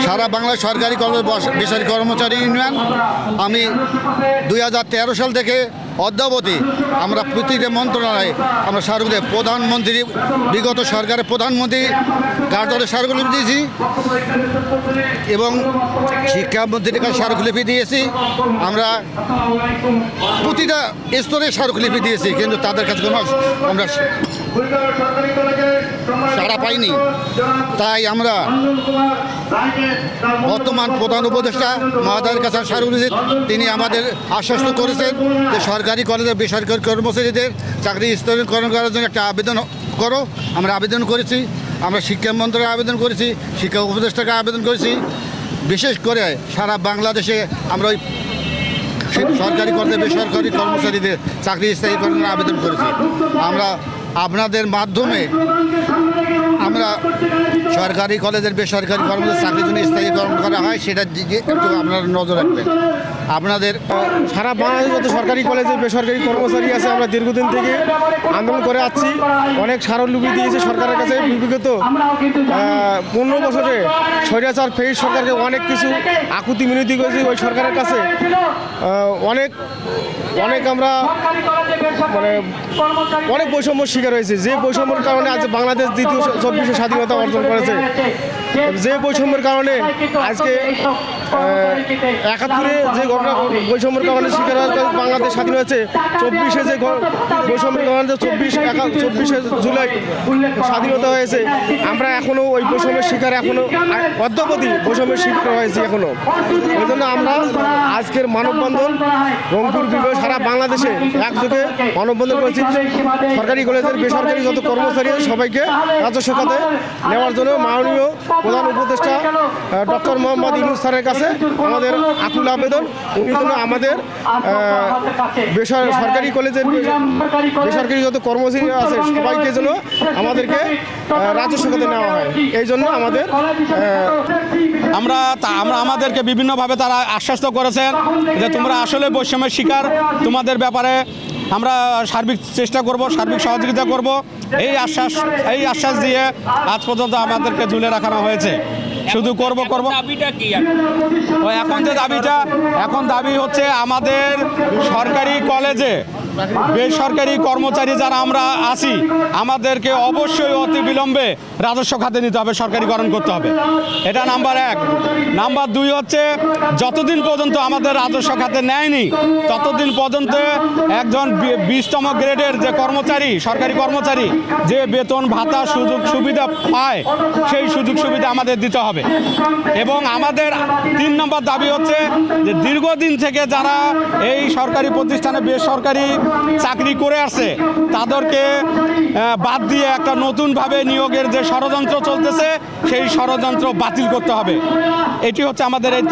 সারা বাংলায় সরকারি বেসরকারি কর্মচারী ইউনিয়ন। আমি 2013 সাল থেকে অদ্যাবধি আমরা প্রতিটা মন্ত্রণালয়ে আমরা স্মারকলিপি প্রধানমন্ত্রী বিগত সরকারের প্রধানমন্ত্রী কার্যালয়ে স্মারকলিপি দিয়েছি এবং শিক্ষামন্ত্রীর কাছে স্মারকলিপি দিয়েছি। আমরা প্রতিটা স্তরে স্মারকলিপি দিয়েছি, কিন্তু তাদের কাছে কোনো আমরা সাড়া পাইনি। তাই আমরা বর্তমান প্রধান উপদেষ্টা মহোদয়ের কাছে স্মারকলিপি তিনি আমাদের আশ্বস্ত করেছেন যে সরকারি কলেজে বেসরকারি কর্মচারীদের চাকরি স্থগিতকরণ করার জন্য একটা আবেদন করো। আমরা আবেদন করেছি, আমরা শিক্ষামন্ত্রীকে আবেদন করেছি, শিক্ষা উপদেষ্টাকে আবেদন করেছি। বিশেষ করে সারা বাংলাদেশে আমরা ওই সরকারি কলেজে বেসরকারি কর্মচারীদের চাকরি স্থায়ীকরণের আবেদন করেছি। আমরা আপনাদের মাধ্যমে আমরা সরকারি কলেজের বেসরকারি কর্মচারী চাকরির জন্য স্থায়ীকরণ করা হয় সেটা একটু আপনারা নজর রাখবেন। আপনাদের সারা বাংলাদেশে যত সরকারি কলেজে বেসরকারি কর্মচারী আছে আমরা দীর্ঘদিন থেকে আন্দোলন করে আসছি। অনেক স্মারকলিপি দিয়েছে সরকারের কাছে। বিগত 15 বছরে স্বৈরাচার ফেজ সরকারকে অনেক কিছু আকুতি মিনতি করেছি ওই সরকারের কাছে। অনেক আমরা মানে অনেক বৈষম্যর শিকার হয়েছে, যে বৈষম্যের কারণে আজ বাংলাদেশ দ্বিতীয় 24শে স্বাধীনতা অর্জন করেছে। যে বৈষম্যের কারণে আজকে 71-এ যে ঘটনা বৈষম্যের কারণে শিকার বাংলাদেশ স্বাধীন হয়েছে, 24শে যে বৈষম্যের কারণে 24শে জুলাই স্বাধীনতা হয়েছে। আমরা এখনও ওই বৈষম্যের শিকার এখনও অদ্যাবধি বৈষম্যের শিকার হয়েছি এখনও। ওই জন্য আমরা আজকের মানববন্ধন রংপুর বিভাগ সারা বাংলাদেশে একযোগে মানববন্ধন করেছি সরকারি কলেজের বেসরকারি যত কর্মচারী সবাইকে রাজস্ব খাতে নেওয়ার জন্য মাননীয় প্রধান উপদেষ্টা ডক্টর মোহাম্মদ ইউনূস স্যারের কাছে আমাদের আকুল আবেদন। উনি যেন আমাদের সরকারি কলেজের বেসরকারি যত কর্মচারী আছে সবাইকে যেন আমাদেরকে রাজস্ব খাতে নেওয়া হয়। এই জন্য আমরা আমাদেরকে বিভিন্নভাবে তারা আশ্বস্ত করেছেন যে তোমরা আসলে বৈষম্যের শিকার, তোমাদের ব্যাপারে আমরা সার্বিক চেষ্টা করব, সার্বিক সহযোগিতা করব। এই আশ্বাস দিয়ে আজ পর্যন্ত আমাদেরকে ঝুলে রাখানো হয়েছে। শুধু করব এখন দাবি হচ্ছে আমাদের সরকারি কলেজে বেসরকারি কর্মচারী যারা আমরা আছি আমাদেরকে অবশ্যই অতি বিলম্বে রাজস্ব খাতে নিতে হবে, সরকারিকরণ করতে হবে। এটা নাম্বার 1। নাম্বার 2 হচ্ছে যতদিন পর্যন্ত আমাদের রাজস্ব খাতে নেয়নি ততদিন পর্যন্ত একজন 20তম গ্রেডের যে কর্মচারী, সরকারি কর্মচারী যে বেতন ভাতা সুযোগ সুবিধা পায় সেই সুযোগ সুবিধা আমাদের দিতে হবে। এবং আমাদের 3 নম্বর দাবি হচ্ছে যে দীর্ঘদিন থেকে যারা এই সরকারি প্রতিষ্ঠানে বেসরকারি চাকরি করে আসছে তাদেরকে বাদ দিয়ে একটা নতুনভাবে নিয়োগের যে ষড়যন্ত্র চলতেছে সেই ষড়যন্ত্র বাতিল করতে হবে। এটি হচ্ছে আমাদের এই